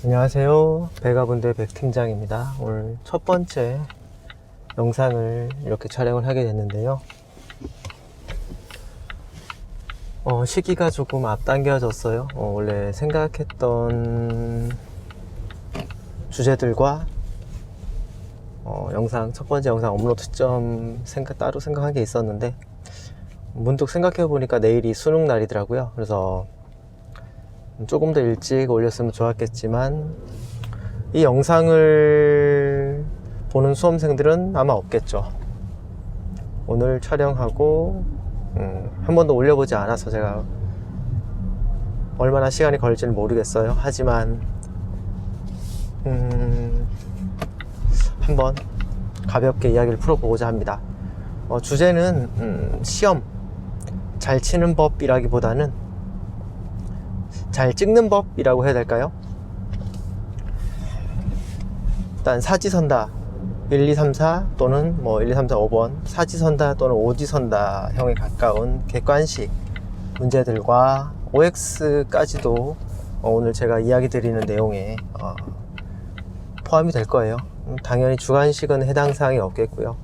안녕하세요. 배가분대 백팀장입니다. 오늘 첫 번째 영상을 이렇게 촬영을 하게 됐는데요. 시기가 조금 앞당겨졌어요. 원래 생각했던 주제들과 첫 번째 영상 업로드 시점 따로 생각한 게 있었는데 문득 생각해 보니까 내일이 수능 날이더라고요. 그래서 조금 더 일찍 올렸으면 좋았겠지만 이 영상을 보는 수험생들은 아마 없겠죠. 오늘 촬영하고 한 번도 올려보지 않아서 제가 얼마나 시간이 걸릴지는 모르겠어요. 하지만 한번 가볍게 이야기를 풀어보고자 합니다. 주제는 시험 잘 치는 법이라기보다는 잘 찍는 법이라고 해야 될까요? 일단 사지선다 1, 2, 3, 4 또는 1, 2, 3, 4, 5번 사지선다 또는 오지선다 형에 가까운 객관식 문제들과 OX까지도 오늘 제가 이야기 드리는 내용에 포함이 될 거예요. 당연히 주관식은 해당 사항이 없겠고요.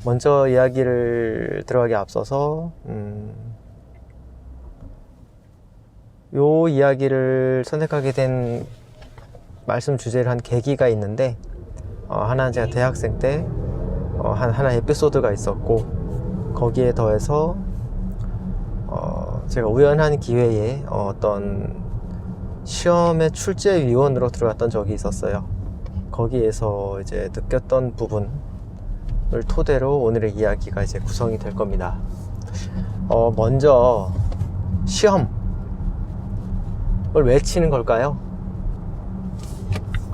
먼저 이야기를 들어가기 앞서서 요 이야기를 선택하게 된 말씀 주제를 한 계기가 있는데 하나는 제가 대학생 때 하나 에피소드가 있었고, 거기에 더해서 제가 우연한 기회에 어떤 시험의 출제위원으로 들어갔던 적이 있었어요. 거기에서 이제 느꼈던 부분을 토대로 오늘의 이야기가 이제 구성이 될 겁니다. 먼저 시험 을 왜 치는 걸까요?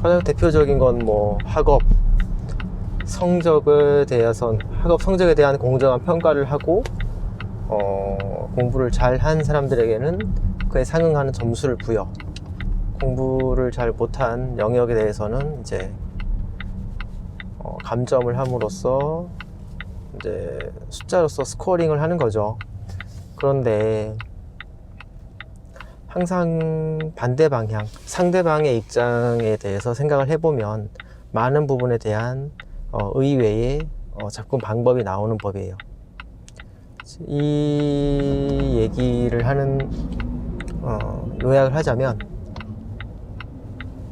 가장 대표적인 건 학업 성적에 대한 공정한 평가를 하고 공부를 잘한 사람들에게는 그에 상응하는 점수를 부여, 공부를 잘 못한 영역에 대해서는 이제 감점을 함으로써 이제 숫자로서 스코어링을 하는 거죠. 그런데 항상 반대 방향, 상대방의 입장에 대해서 생각을 해보면 많은 부분에 대한 의외의 접근 방법이 나오는 법이에요. 이 얘기를 요약을 하자면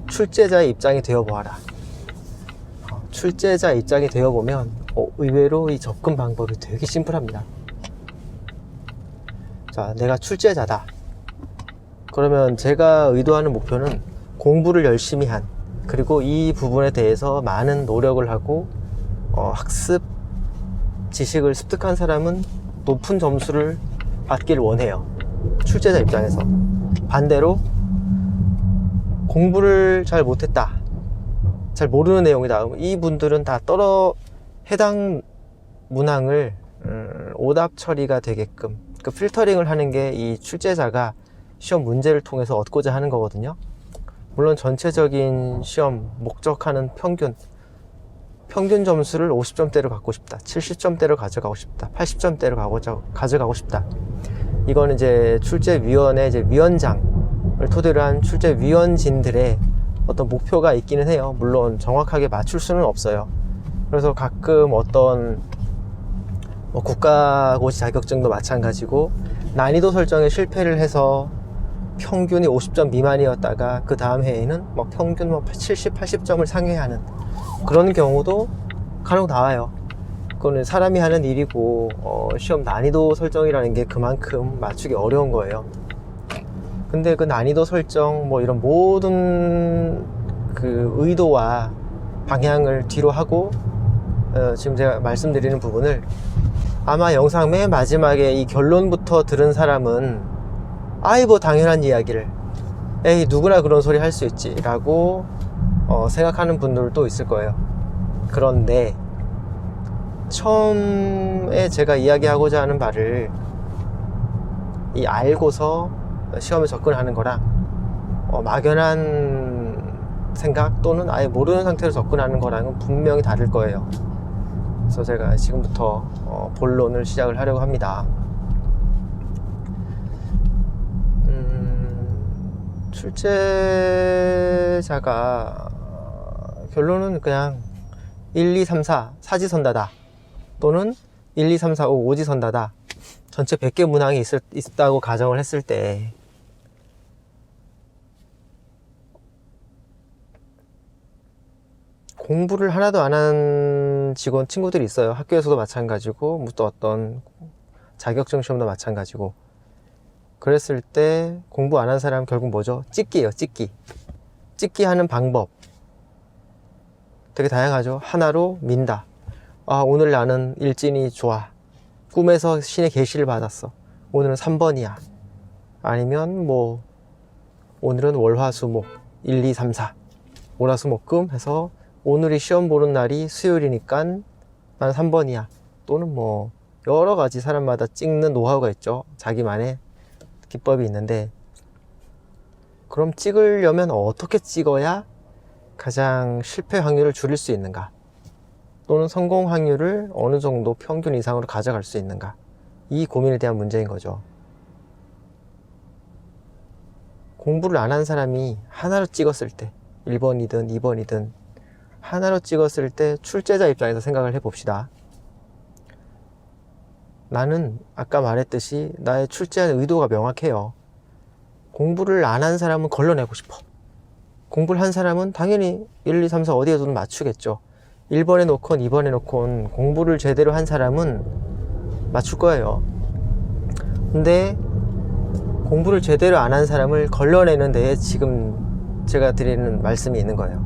출제자의 입장이 되어보아라. 출제자 입장이 되어보면 의외로 이 접근 방법이 되게 심플합니다. 자, 내가 출제자다. 그러면 제가 의도하는 목표는 공부를 열심히 한, 그리고 이 부분에 대해서 많은 노력을 하고 학습 지식을 습득한 사람은 높은 점수를 받기를 원해요. 출제자 입장에서. 반대로 공부를 잘 못했다, 잘 모르는 내용이다, 이 분들은 다 해당 문항을 오답 처리가 되게끔 그 필터링을 하는 게 이 출제자가 시험 문제를 통해서 얻고자 하는 거거든요. 물론 전체적인 시험 목적하는 평균 점수를 50점대로 갖고 싶다, 70점대로 가져가고 싶다, 80점대로 가져가고 싶다. 이건 이제 출제위원회 위원장을 토대로 한 출제위원진들의 어떤 목표가 있기는 해요. 물론 정확하게 맞출 수는 없어요. 그래서 가끔 어떤 국가고시 자격증도 마찬가지고 난이도 설정에 실패를 해서 평균이 50점 미만이었다가 그 다음 해에는 평균 70, 80점을 상회하는 그런 경우도 간혹 나와요. 그거는 사람이 하는 일이고 시험 난이도 설정이라는 게 그만큼 맞추기 어려운 거예요. 근데 그 난이도 설정 이런 모든 그 의도와 방향을 뒤로 하고 지금 제가 말씀드리는 부분을 아마 영상 맨 마지막에 이 결론부터 들은 사람은 당연한 이야기를 누구나 그런 소리 할 수 있지 라고 생각하는 분들도 있을 거예요. 그런데 처음에 제가 이야기하고자 하는 바를 알고서 시험에 접근하는 거랑 막연한 생각 또는 아예 모르는 상태로 접근하는 거랑은 분명히 다를 거예요. 그래서 제가 지금부터 본론을 시작을 하려고 합니다. 출제자가 결론은 그냥 1, 2, 3, 4 사지선다다 또는 1, 2, 3, 4, 5 오지선다다 전체 100개 문항이 있다고 가정을 했을 때 공부를 하나도 안 한 직원 친구들이 있어요. 학교에서도 마찬가지고 또 어떤 자격증 시험도 마찬가지고. 그랬을 때 공부 안 한 사람 결국 뭐죠? 찍기예요. 찍기 하는 방법 되게 다양하죠. 하나로 민다. 아, 오늘 나는 일진이 좋아. 꿈에서 신의 계시를 받았어. 오늘은 3번이야. 아니면 뭐 오늘은 월화수목 1, 2, 3, 4 월화수목금 해서 오늘이 시험 보는 날이 수요일이니까 나는 3번이야. 또는 뭐 여러 가지 사람마다 찍는 노하우가 있죠. 자기만의 기법이 있는데, 그럼 찍으려면 어떻게 찍어야 가장 실패 확률을 줄일 수 있는가? 또는 성공 확률을 어느 정도 평균 이상으로 가져갈 수 있는가? 이 고민에 대한 문제인 거죠. 공부를 안 한 사람이 하나로 찍었을 때 1번이든 2번이든 하나로 찍었을 때 출제자 입장에서 생각을 해봅시다. 나는 아까 말했듯이 나의 출제하는 의도가 명확해요. 공부를 안 한 사람은 걸러내고 싶어. 공부를 한 사람은 당연히 1, 2, 3, 4 어디에든 맞추겠죠. 1번에 놓건 2번에 놓건 공부를 제대로 한 사람은 맞출 거예요. 근데 공부를 제대로 안 한 사람을 걸러내는 데에 지금 제가 드리는 말씀이 있는 거예요.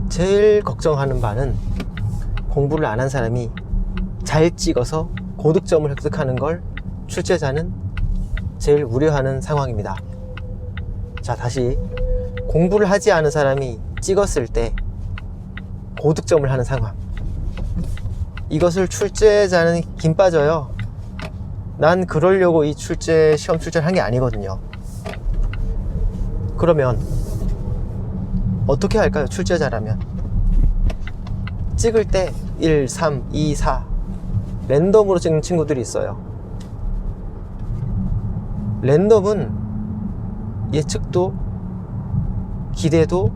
제일 걱정하는 바는 공부를 안 한 사람이 잘 찍어서 고득점을 획득하는 걸 출제자는 제일 우려하는 상황입니다. 자, 다시 공부를 하지 않은 사람이 찍었을 때 고득점을 하는 상황, 이것을 출제자는 김 빠져요. 난 그러려고 이 시험 출제를 한 게 아니거든요. 그러면 어떻게 할까요? 출제자라면 찍을 때 1, 3, 2, 4 랜덤으로 찍는 친구들이 있어요. 랜덤은 예측도 기대도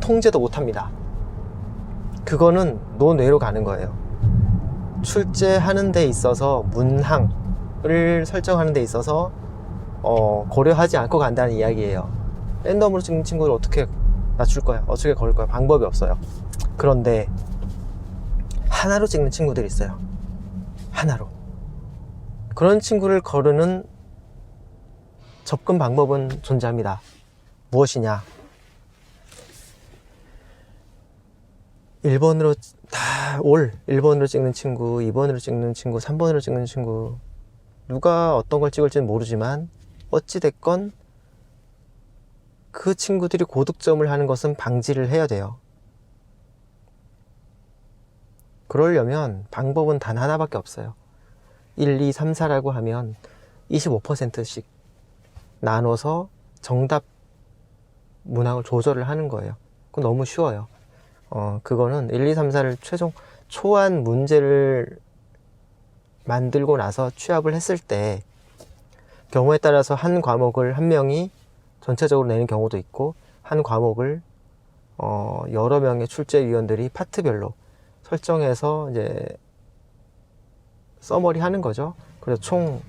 통제도 못합니다. 그거는 논외로 가는 거예요. 출제하는 데 있어서 문항을 설정하는 데 있어서 고려하지 않고 간다는 이야기예요. 랜덤으로 찍는 친구를 어떻게 낮출 거야? 어떻게 걸을 거야? 방법이 없어요. 그런데 하나로 찍는 친구들이 있어요. 하나로. 그런 친구를 거르는 접근 방법은 존재합니다. 무엇이냐? 1번으로 1번으로 찍는 친구, 2번으로 찍는 친구, 3번으로 찍는 친구, 누가 어떤 걸 찍을지는 모르지만 어찌됐건 그 친구들이 고득점을 하는 것은 방지를 해야 돼요. 그러려면 방법은 단 하나밖에 없어요. 1, 2, 3, 4라고 하면 25%씩 나눠서 정답 문항을 조절을 하는 거예요. 그건 너무 쉬워요. 그거는 1, 2, 3, 4를 최종 초안 문제를 만들고 나서 취합을 했을 때 경우에 따라서 한 과목을 한 명이 전체적으로 내는 경우도 있고, 한 과목을 여러 명의 출제위원들이 파트별로 설정해서 이제 서머리 하는 거죠. 그래서 총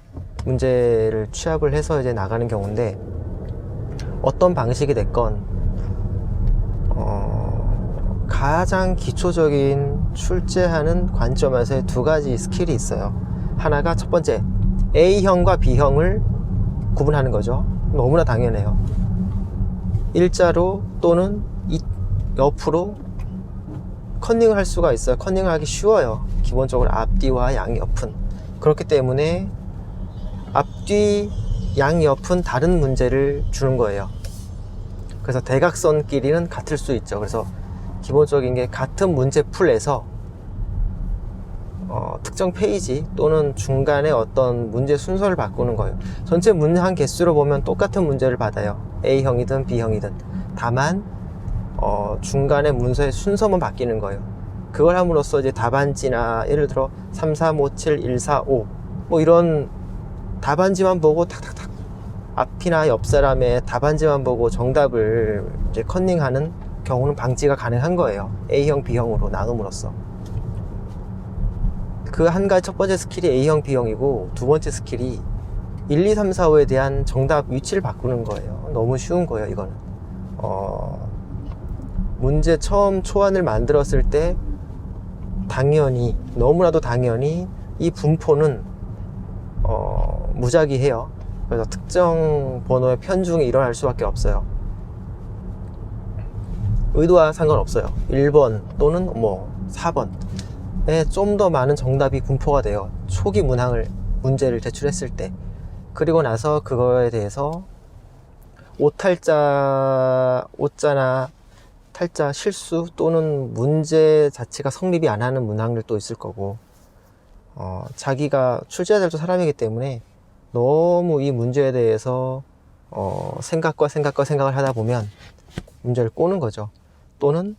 문제를 취합을 해서 이제 나가는 경우인데, 어떤 방식이 됐건 가장 기초적인 출제하는 관점에서의 두 가지 스킬이 있어요. 하나가 첫 번째, A형과 B형을 구분하는 거죠. 너무나 당연해요. 일자로 또는 옆으로 컨닝을 할 수가 있어요. 컨닝을 하기 쉬워요. 기본적으로 앞뒤와 양옆은. 그렇기 때문에 앞뒤 양옆은 다른 문제를 주는 거예요. 그래서 대각선끼리는 같을 수 있죠. 그래서 기본적인 게 같은 문제 풀에서 특정 페이지 또는 중간에 어떤 문제 순서를 바꾸는 거예요. 전체 문항 개수로 보면 똑같은 문제를 받아요. A형이든 B형이든. 다만 중간에 문서의 순서만 바뀌는 거예요. 그걸 함으로써 이제 답안지나 예를 들어 3, 3, 5, 7, 1, 4, 5 뭐 이런 답안지만 보고 탁탁탁 앞이나 옆 사람의 답안지만 보고 정답을 이제 컨닝하는 경우는 방지가 가능한 거예요. A형, B형으로 나눔으로써. 그 한 가지 첫 번째 스킬이 A형, B형이고 두 번째 스킬이 1, 2, 3, 4, 5에 대한 정답 위치를 바꾸는 거예요. 너무 쉬운 거예요, 이거는. 문제 처음 초안을 만들었을 때 당연히, 너무나도 당연히 이 분포는 무작위해요. 그래서 특정 번호의 편중이 일어날 수밖에 없어요. 의도와 상관없어요. 1번 또는 뭐 4번에 좀 더 많은 정답이 분포가 돼요. 초기 문제를 제출했을 때. 그리고 나서 그거에 대해서 오자나 탈자, 실수 또는 문제 자체가 성립이 안 하는 문항들도 있을 거고, 자기가 출제자들도 사람이기 때문에 너무 이 문제에 대해서 생각을 하다 보면 문제를 꼬는 거죠. 또는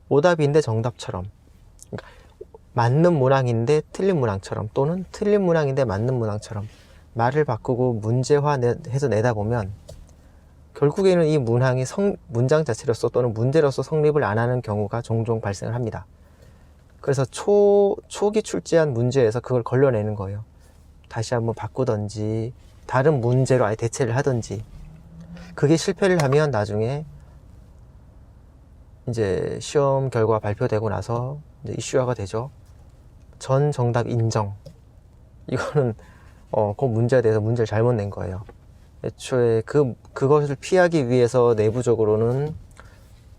오답인데 정답처럼, 그러니까 맞는 문항인데 틀린 문항처럼, 또는 틀린 문항인데 맞는 문항처럼 말을 바꾸고 문제화해서 내다 보면 결국에는 이 문항이 문장 자체로서 또는 문제로서 성립을 안 하는 경우가 종종 발생을 합니다. 그래서 초기 출제한 문제에서 그걸 걸러내는 거예요. 다시 한번 바꾸던지 다른 문제로 아예 대체를 하던지. 그게 실패를 하면 나중에 이제 시험 결과 발표되고 나서 이제 이슈화가 되죠. 전 정답 인정. 이거는 그 문제에 대해서 문제를 잘못 낸 거예요. 애초에 그것을 피하기 위해서 내부적으로는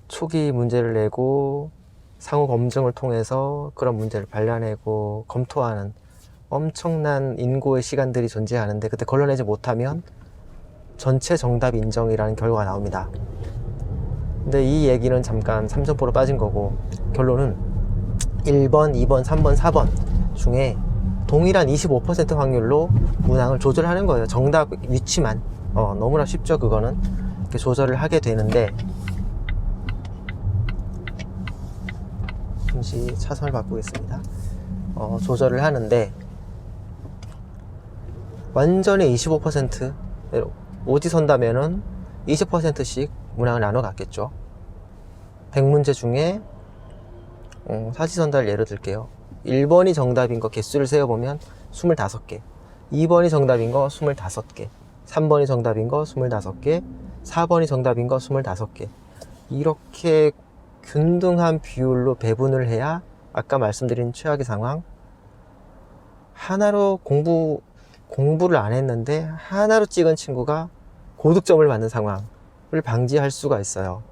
초기 문제를 내고 상호 검증을 통해서 그런 문제를 발라내고 검토하는 엄청난 인고의 시간들이 존재하는데, 그때 걸러내지 못하면 전체 정답 인정이라는 결과가 나옵니다. 근데 이 얘기는 잠깐 삼천포로 빠진 거고, 결론은 1번, 2번, 3번, 4번 중에 동일한 25% 확률로 문항을 조절하는 거예요. 정답 위치만. 너무나 쉽죠, 그거는. 이렇게 조절을 하게 되는데, 잠시 차선을 바꾸겠습니다. 조절을 하는데, 완전히 25% 오지 선다면은 20%씩 문항을 나눠 갔겠죠. 100문제 중에 사지선다를 예로 들게요. 1번이 정답인 거 개수를 세어보면 25개, 2번이 정답인 거 25개, 3번이 정답인 거 25개, 4번이 정답인 거 25개. 이렇게 균등한 비율로 배분을 해야 아까 말씀드린 최악의 상황, 하나로 공부를 안 했는데 하나로 찍은 친구가 고득점을 받는 상황을 방지할 수가 있어요.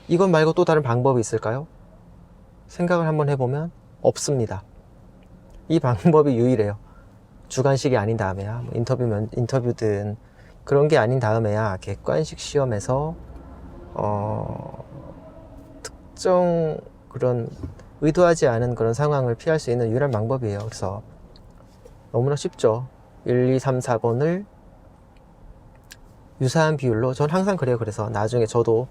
이것 말고 또 다른 방법이 있을까요? 생각을 한번 해보면 없습니다. 이 방법이 유일해요. 주관식이 아닌 다음에야, 인터뷰든 그런 게 아닌 다음에야 객관식 시험에서 특정 그런 의도하지 않은 그런 상황을 피할 수 있는 유일한 방법이에요. 그래서 너무나 쉽죠. 1, 2, 3, 4번을 유사한 비율로, 전 항상 그래요. 그래서 나중에 저도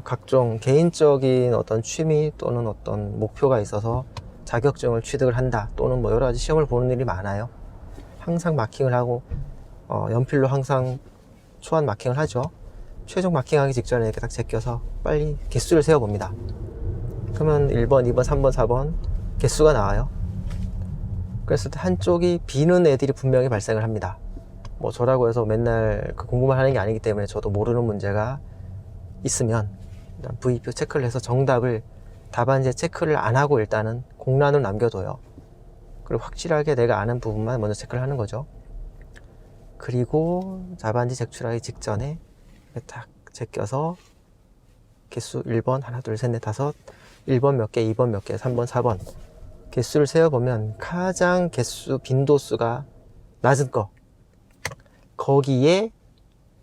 각종 개인적인 어떤 취미 또는 어떤 목표가 있어서 자격증을 취득을 한다, 또는 여러 가지 시험을 보는 일이 많아요. 항상 마킹을 하고 연필로 항상 초안 마킹을 하죠. 최종 마킹하기 직전에 이렇게 딱 제껴서 빨리 개수를 세어봅니다. 그러면 1번, 2번, 3번, 4번 개수가 나와요. 그랬을 때 한쪽이 비는 애들이 분명히 발생을 합니다. 저라고 해서 맨날 공부만 하는 게 아니기 때문에 저도 모르는 문제가 있으면 일단 V표 체크를 해서 정답을 답안지에 체크를 안 하고 일단은 공란을 남겨둬요. 그리고 확실하게 내가 아는 부분만 먼저 체크를 하는 거죠. 그리고 답안지 제출하기 직전에 딱 제껴서 개수 1번, 하나, 둘, 셋, 넷, 다섯, 1번 몇 개, 2번 몇 개, 3번, 4번 개수를 세어보면 가장 빈도수가 낮은 거, 거기에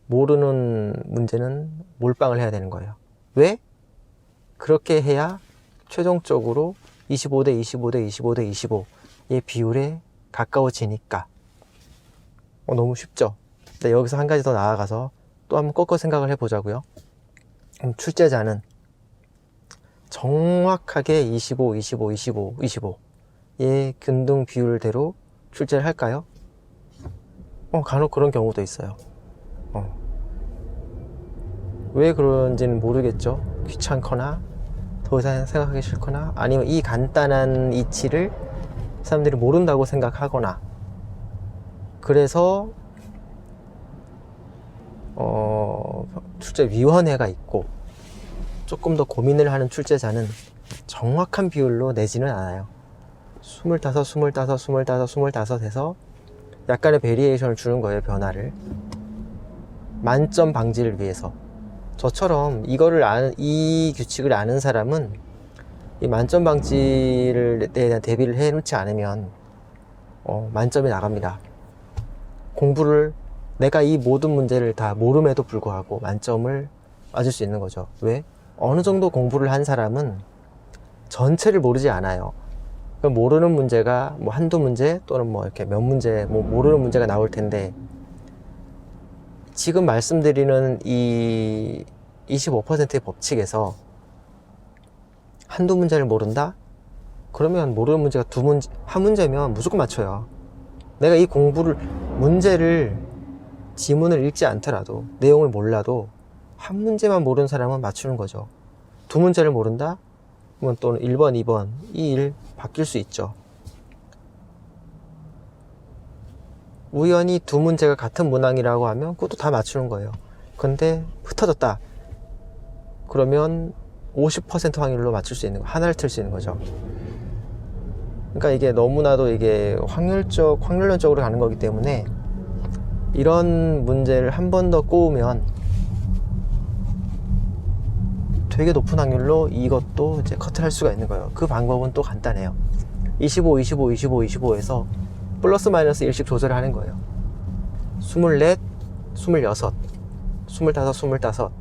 모르는 문제는 몰빵을 해야 되는 거예요. 왜? 그렇게 해야 최종적으로 25대 25대 25대 25의 비율에 가까워지니까. 너무 쉽죠? 근데 여기서 한 가지 더 나아가서 또 한번 꺾어 생각을 해보자고요. 출제자는 정확하게 25, 25, 25, 25의 균등 비율대로 출제를 할까요? 간혹 그런 경우도 있어요. 왜 그런지는 모르겠죠. 귀찮거나 더 이상 생각하기 싫거나, 아니면 이 간단한 이치를 사람들이 모른다고 생각하거나, 그래서 출제위원회가 있고 조금 더 고민을 하는 출제자는 정확한 비율로 내지는 않아요. 25, 25, 25, 25 해서 약간의 베리에이션을 주는 거예요. 변화를. 만점 방지를 위해서. 저처럼 이 규칙을 아는 사람은 이 만점 방지에 대한 대비를 해 놓지 않으면 만점이 나갑니다. 공부를, 내가 이 모든 문제를 다 모름에도 불구하고 만점을 맞을 수 있는 거죠. 왜? 어느 정도 공부를 한 사람은 전체를 모르지 않아요. 모르는 문제가 뭐 한두 문제 또는 뭐 이렇게 몇 문제, 뭐 모르는 문제가 나올 텐데, 지금 말씀드리는 이 25%의 법칙에서 한두 문제를 모른다? 그러면 모르는 문제가 한 문제면 무조건 맞춰요. 내가 이 문제를, 지문을 읽지 않더라도, 내용을 몰라도 한 문제만 모르는 사람은 맞추는 거죠. 두 문제를 모른다? 또는 1번, 2번, 이 일 바뀔 수 있죠. 우연히 두 문제가 같은 문항이라고 하면 그것도 다 맞추는 거예요. 근데 흩어졌다. 그러면 50% 확률로 맞출 수 있는 거, 하나를 틀 수 있는 거죠. 그러니까 이게 너무나도 이게 확률론적으로 가는 거기 때문에, 이런 문제를 한 번 더 꼬우면 되게 높은 확률로 이것도 이제 커트를 할 수가 있는 거예요. 그 방법은 또 간단해요. 25, 25, 25, 25에서 플러스 마이너스 1씩 조절을 하는 거예요. 24, 26, 25, 25.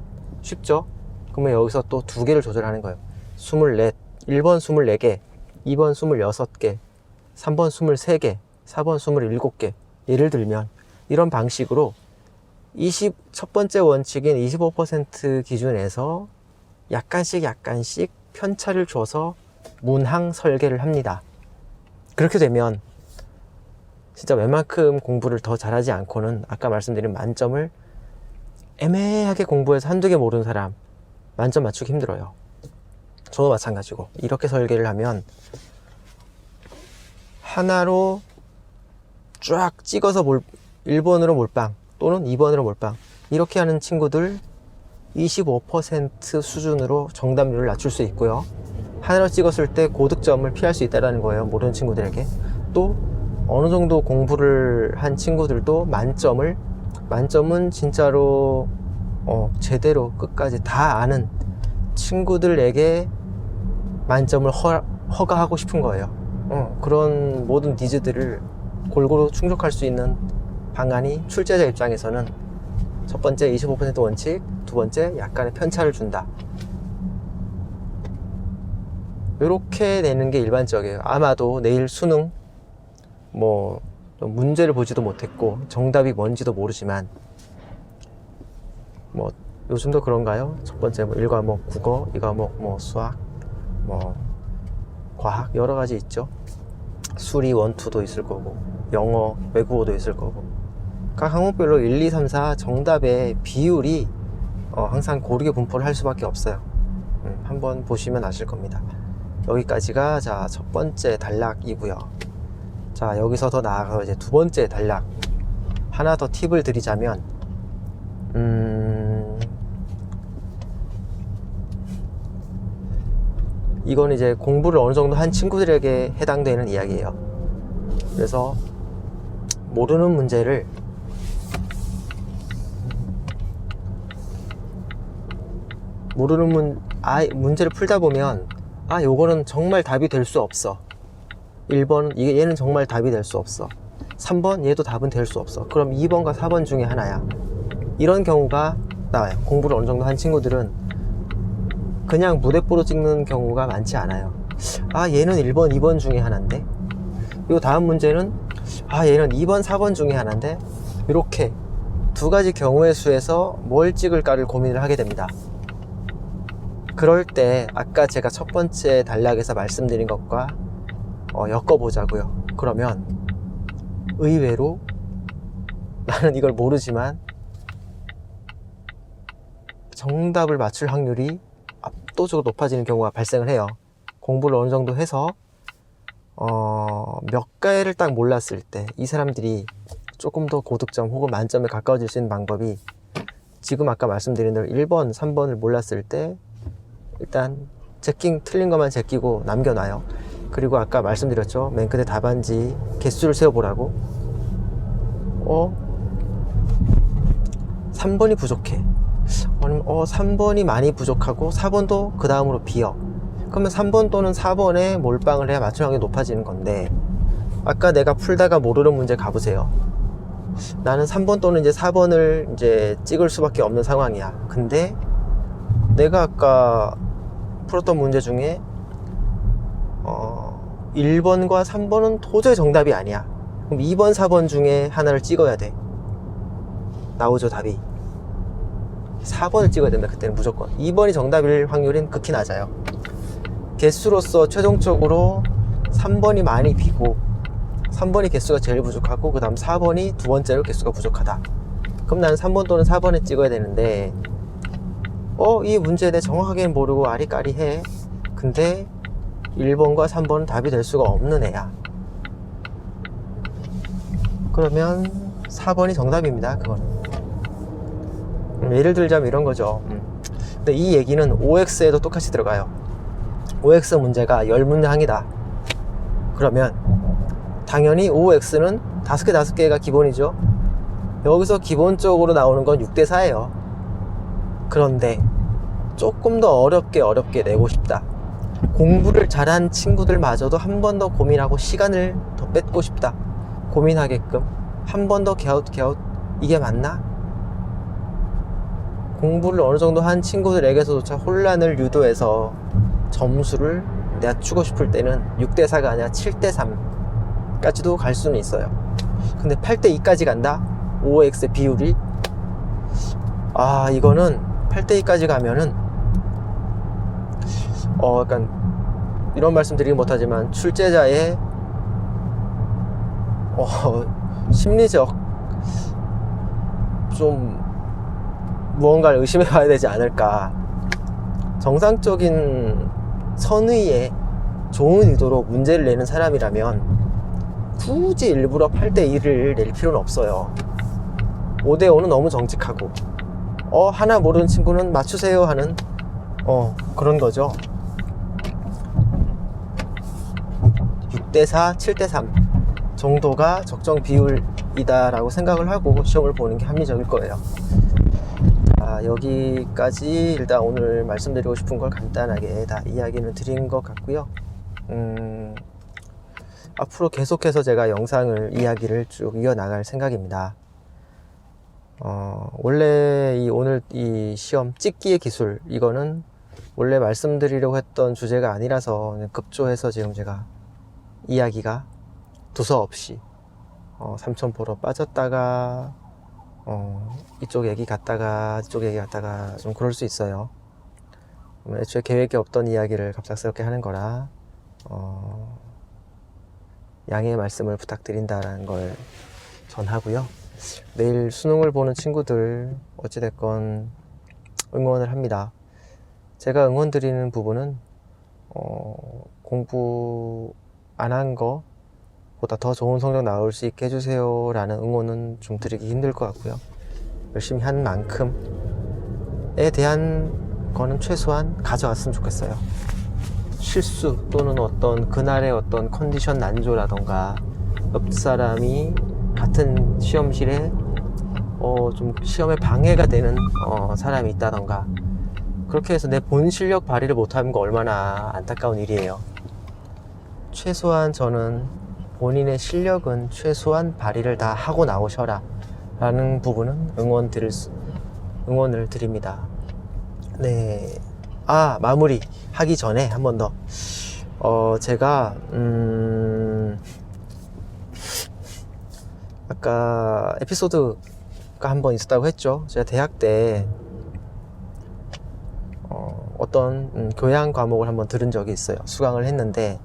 쉽죠? 그러면 여기서 또 두 개를 조절하는 거예요. 24, 1번 24개, 2번 26개, 3번 23개, 4번 27개. 예를 들면 이런 방식으로 첫 번째 원칙인 25% 기준에서 약간씩 편차를 줘서 문항 설계를 합니다. 그렇게 되면 진짜 웬만큼 공부를 더 잘하지 않고는 아까 말씀드린 만점을 애매하게 공부해서 한두 개 모르는 사람 만점 맞추기 힘들어요. 저도 마찬가지고. 이렇게 설계를 하면 하나로 쫙 찍어서 1번으로 몰빵 또는 2번으로 몰빵, 이렇게 하는 친구들 25% 수준으로 정답률을 낮출 수 있고요. 하나로 찍었을 때 고득점을 피할 수 있다는 거예요. 모르는 친구들에게. 또 어느 정도 공부를 한 친구들도 만점은 진짜로 제대로 끝까지 다 아는 친구들에게 만점을 허가하고 싶은 거예요. 그런 모든 니즈들을 골고루 충족할 수 있는 방안이 출제자 입장에서는 첫 번째 25% 원칙, 두 번째 약간의 편차를 준다. 이렇게 내는 게 일반적이에요. 아마도 내일 수능 문제를 보지도 못했고 정답이 뭔지도 모르지만 요즘도 그런가요? 첫 번째 1과목 국어, 2과목 수학, 과학 여러 가지 있죠. 수리 1, 2도 있을 거고 영어, 외국어도 있을 거고, 각 항목별로 1, 2, 3, 4 정답의 비율이 항상 고르게 분포를 할 수밖에 없어요. 한번 보시면 아실 겁니다. 여기까지가 첫 번째 단락이고요. 자, 여기서 더 나아가서 이제 두 번째 단락 하나 더 팁을 드리자면, 이건 이제 공부를 어느 정도 한 친구들에게 해당되는 이야기예요. 그래서 모르는 문제를 문제를 풀다 보면 요거는 정말 답이 될 수 없어. 1번 얘는 정말 답이 될 수 없어. 3번 얘도 답은 될 수 없어. 그럼 2번과 4번 중에 하나야. 이런 경우가 나와요. 공부를 어느 정도 한 친구들은 그냥 무대뽀로 찍는 경우가 많지 않아요. 얘는 1번, 2번 중에 하나인데, 요 다음 문제는 얘는 2번, 4번 중에 하나인데, 이렇게 두 가지 경우의 수에서 뭘 찍을까를 고민을 하게 됩니다. 그럴 때 아까 제가 첫 번째 단락에서 말씀드린 것과 엮어보자고요. 그러면 의외로 나는 이걸 모르지만 정답을 맞출 확률이 압도적으로 높아지는 경우가 발생을 해요. 공부를 어느 정도 해서 몇 가지를 딱 몰랐을 때 이 사람들이 조금 더 고득점 혹은 만점에 가까워질 수 있는 방법이, 지금 아까 말씀드린 대로 1번, 3번을 몰랐을 때 일단 틀린 것만 제끼고 남겨놔요. 그리고 아까 말씀드렸죠, 맨 끝에 답안지 개수를 세어보라고. 3번이 부족해. 아니면 3번이 많이 부족하고 4번도 그 다음으로 비어. 그러면 3번 또는 4번에 몰빵을 해야 맞출 확률이 높아지는 건데, 아까 내가 풀다가 모르는 문제 가보세요. 나는 3번 또는 이제 4번을 이제 찍을 수밖에 없는 상황이야. 근데 내가 아까 풀었던 문제 중에 1번과 3번은 도저히 정답이 아니야. 그럼 2번, 4번 중에 하나를 찍어야 돼. 나오죠, 답이. 4번을 찍어야 된다, 그때는 무조건. 2번이 정답일 확률은 극히 낮아요. 개수로서 최종적으로 3번이 많이 비고 3번이 개수가 제일 부족하고 그 다음 4번이 두 번째로 개수가 부족하다. 그럼 나는 3번 또는 4번에 찍어야 되는데, 이 문제 내 정확하게는 모르고 아리까리해. 근데 1번과 3번은 답이 될 수가 없는 애야. 그러면 4번이 정답입니다, 그건. 예를 들자면 이런 거죠. 근데 이 얘기는 OX에도 똑같이 들어가요. OX 문제가 10문항이다. 그러면 당연히 OX는 5개가 기본이죠. 여기서 기본적으로 나오는 건 6대4예요. 그런데 조금 더 어렵게 내고 싶다. 공부를 잘한 친구들마저도 한 번 더 고민하고 시간을 더 뺏고 싶다. 고민하게끔 한 번 더 갸웃 이게 맞나? 공부를 어느 정도 한 친구들에게서조차 혼란을 유도해서 점수를 낮추고 싶을 때는 6대4가 아니라 7대3까지도 갈 수는 있어요. 근데 8대2까지 간다? OX의 비율이? 이거는 8대2까지 가면은 약간 이런 말씀 드리긴 못하지만 출제자의 심리적 좀 무언가를 의심해 봐야 되지 않을까. 정상적인 선의의 좋은 의도로 문제를 내는 사람이라면 굳이 일부러 8대2를 낼 필요는 없어요. 5대5는 너무 정직하고 하나 모르는 친구는 맞추세요 하는 그런 거죠. 6대4, 7대3 정도가 적정 비율이다 라고 생각을 하고 시험을 보는 게 합리적일 거예요. 여기까지 일단 오늘 말씀드리고 싶은 걸 간단하게 다 이야기는 드린 것 같고요. 앞으로 계속해서 제가 이야기를 쭉 이어나갈 생각입니다. 원래 오늘 이 시험 찍기의 기술, 이거는 원래 말씀드리려고 했던 주제가 아니라서 급조해서 지금 제가 이야기가 두서없이 삼천포로 빠졌다가 이쪽 얘기 갔다가 이쪽 얘기 갔다가 좀 그럴 수 있어요. 애초에 계획이 없던 이야기를 갑작스럽게 하는 거라 양해의 말씀을 부탁드린다라는 걸 전하고요. 내일 수능을 보는 친구들 어찌됐건 응원을 합니다. 제가 응원 드리는 부분은 공부 안 한 거보다 더 좋은 성적 나올 수 있게 해주세요 라는 응원은 좀 드리기 힘들 것 같고요. 열심히 한 만큼에 대한 거는 최소한 가져왔으면 좋겠어요. 실수 또는 어떤 그날의 어떤 컨디션 난조라던가 옆 사람이 같은 시험실에 좀 시험에 방해가 되는 사람이 있다던가, 그렇게 해서 내 본 실력 발휘를 못하는 거 얼마나 안타까운 일이에요. 최소한 저는 본인의 실력은 최소한 발휘를 다 하고 나오셔라 라는 부분은 응원을 드립니다. 네. 마무리 하기 전에 한 번 더 제가 아까 에피소드가 한 번 있었다고 했죠. 제가 대학 때 어떤 교양 과목을 한번 들은 적이 있어요. 수강을 했는데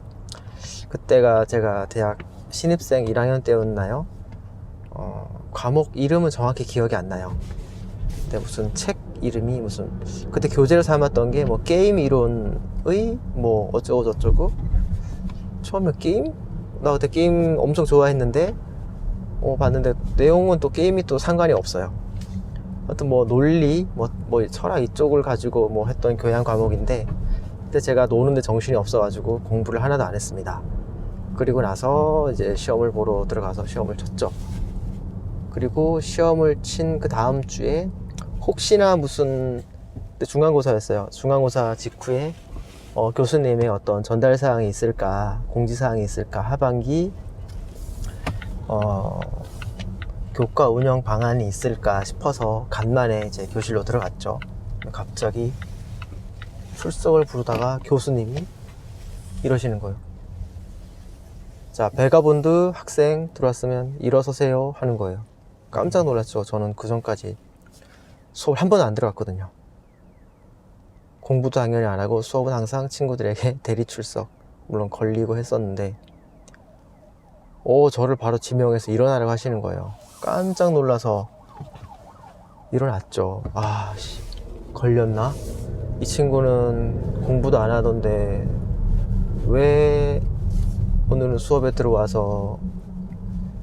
그때가 제가 대학 신입생 1학년 때였나요? 과목 이름은 정확히 기억이 안 나요. 근데 무슨 책 이름이 무슨, 그때 교재를 삼았던 게 뭐 게임 이론의 뭐 어쩌고 저쩌고. 처음에 게임? 나 그때 게임 엄청 좋아했는데 봤는데 내용은 또 게임이 또 상관이 없어요. 하여튼 뭐 논리 뭐 철학 이쪽을 가지고 뭐 했던 교양 과목인데, 그때 제가 노는데 정신이 없어가지고 공부를 하나도 안 했습니다. 그리고 나서 이제 시험을 보러 들어가서 시험을 쳤죠. 그리고 시험을 친 그 다음 주에 혹시나 무슨, 그때 중간고사였어요. 중간고사 직후에 교수님의 어떤 전달 사항이 있을까, 공지 사항이 있을까, 하반기 교과 운영 방안이 있을까 싶어서 간만에 이제 교실로 들어갔죠. 갑자기 출석을 부르다가 교수님이 이러시는 거예요. 자, 베가본드 학생 들어왔으면 일어서세요 하는 거예요. 깜짝 놀랐죠. 저는 그 전까지 수업을 한 번도 안 들어갔거든요. 공부도 당연히 안 하고 수업은 항상 친구들에게 대리 출석, 물론 걸리고 했었는데 저를 바로 지명해서 일어나라고 하시는 거예요. 깜짝 놀라서 일어났죠. 걸렸나? 이 친구는 공부도 안 하던데 왜 오늘은 수업에 들어와서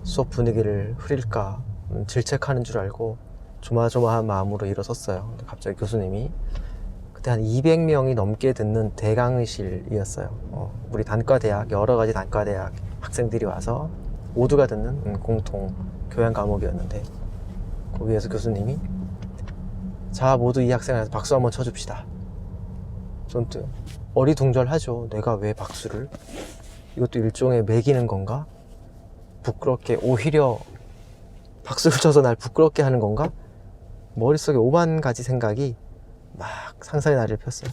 수업 분위기를 흐릴까 질책하는 줄 알고 조마조마한 마음으로 일어섰어요. 갑자기 교수님이, 그때 한 200명이 넘게 듣는 대강의실이었어요. 우리 단과대학, 여러 가지 단과대학 학생들이 와서 모두가 듣는 공통 교양 과목이었는데, 거기에서 교수님이 자, 모두 이 학생한테 박수 한번 쳐줍시다. 전 또 어리둥절하죠. 내가 왜 박수를? 이것도 일종의 매기는 건가? 부끄럽게, 오히려 박수를 쳐서 날 부끄럽게 하는 건가? 머릿속에 5만 가지 생각이 막 상상의 나를 폈어요.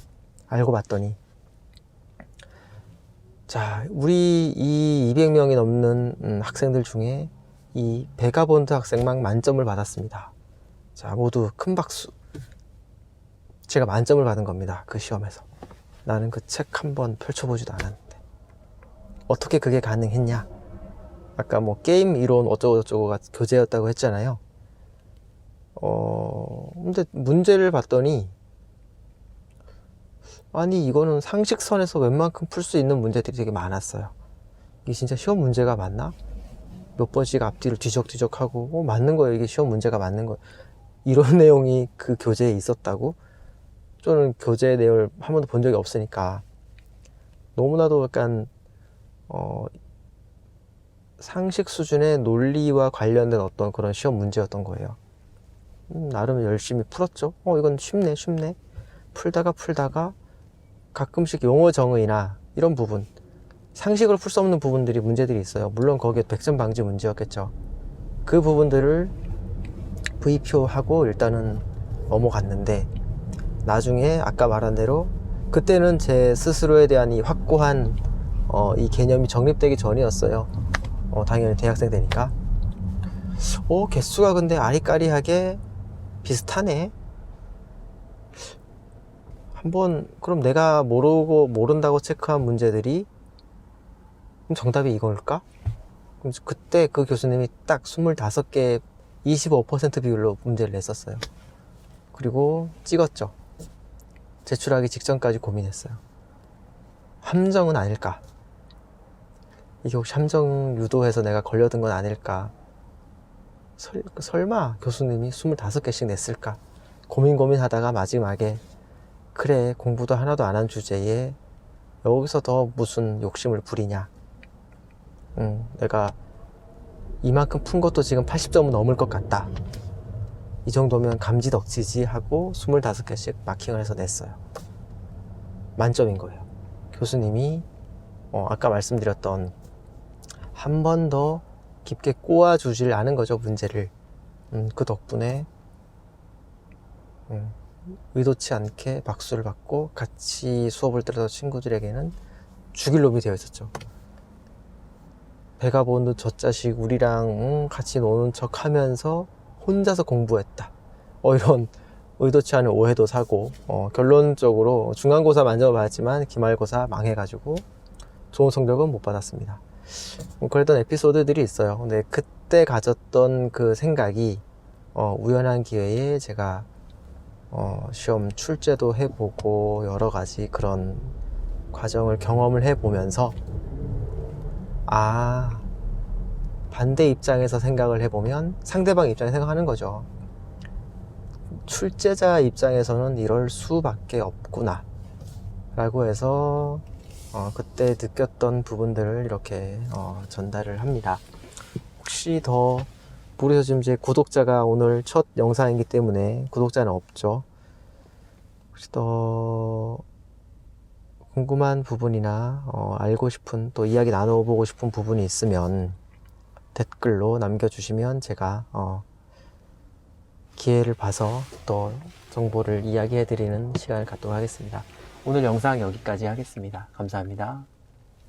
알고 봤더니, 자, 우리 이 200명이 넘는 학생들 중에 이 베가본드 학생만 만점을 받았습니다. 자, 모두 큰 박수. 제가 만점을 받은 겁니다. 그 시험에서. 나는 그 책 한번 펼쳐보지도 않았는데 어떻게 그게 가능했냐? 아까 뭐 게임 이론 어쩌고저쩌고가 교재였다고 했잖아요. 근데 문제를 봤더니, 아니 이거는 상식선에서 웬만큼 풀 수 있는 문제들이 되게 많았어요. 이게 진짜 시험 문제가 맞나? 몇 번씩 앞뒤를 뒤적뒤적하고 맞는 거예요. 이게 시험 문제가 맞는 거예요. 이런 내용이 그 교재에 있었다고? 저는 교재 내용을 한 번도 본 적이 없으니까 너무나도 약간 상식 수준의 논리와 관련된 어떤 그런 시험 문제였던 거예요. 나름 열심히 풀었죠. 이건 쉽네 풀다가 가끔씩 용어 정의나 이런 부분, 상식으로 풀 수 없는 부분들이 문제들이 있어요. 물론 거기에 100점 방지 문제였겠죠. 그 부분들을 V표하고 일단은 넘어갔는데, 나중에 아까 말한 대로 그때는 제 스스로에 대한 이 확고한 이 개념이 정립되기 전이었어요. 당연히 대학생 되니까. 개수가 근데 아리까리하게 비슷하네. 한번 그럼 내가 모른다고 체크한 문제들이 그럼 정답이 이걸까? 그럼 그때 그 교수님이 딱 25개 25% 비율로 문제를 냈었어요. 그리고 찍었죠. 제출하기 직전까지 고민했어요. 함정은 아닐까? 이게 혹시 함정 유도해서 내가 걸려든 건 아닐까? 설마 교수님이 25개씩 냈을까? 고민하다가 마지막에, 그래, 공부도 하나도 안 한 주제에 여기서 더 무슨 욕심을 부리냐? 내가 이만큼 푼 것도 지금 80점은 넘을 것 같다. 이 정도면 감지덕지지 하고 25개씩 마킹을 해서 냈어요. 만점인 거예요. 교수님이 아까 말씀드렸던 한 번 더 깊게 꼬아주질 않은 거죠, 문제를. 그 덕분에 의도치 않게 박수를 받고 같이 수업을 들어서 친구들에게는 죽일 놈이 되어 있었죠. 베가본드 저 자식 우리랑 같이 노는 척 하면서 혼자서 공부했다. 이런 의도치 않은 오해도 사고, 결론적으로 중간고사 만점을 받았지만 기말고사 망해가지고 좋은 성적은 못 받았습니다. 뭐 그랬던 에피소드들이 있어요. 근데 그때 가졌던 그 생각이 우연한 기회에 제가 시험 출제도 해보고 여러 가지 그런 과정을 경험을 해보면서 반대 입장에서 생각을 해보면 상대방 입장에 생각하는 거죠. 출제자 입장에서는 이럴 수밖에 없구나 라고 해서 그때 느꼈던 부분들을 이렇게 전달을 합니다. 혹시 더 모르셔서 지금 제 구독자가 오늘 첫 영상이기 때문에 구독자는 없죠. 혹시 더 궁금한 부분이나 알고 싶은 또 이야기 나눠보고 싶은 부분이 있으면 댓글로 남겨주시면 제가 기회를 봐서 또 정보를 이야기해드리는 시간을 갖도록 하겠습니다. 오늘 영상 여기까지 하겠습니다. 감사합니다.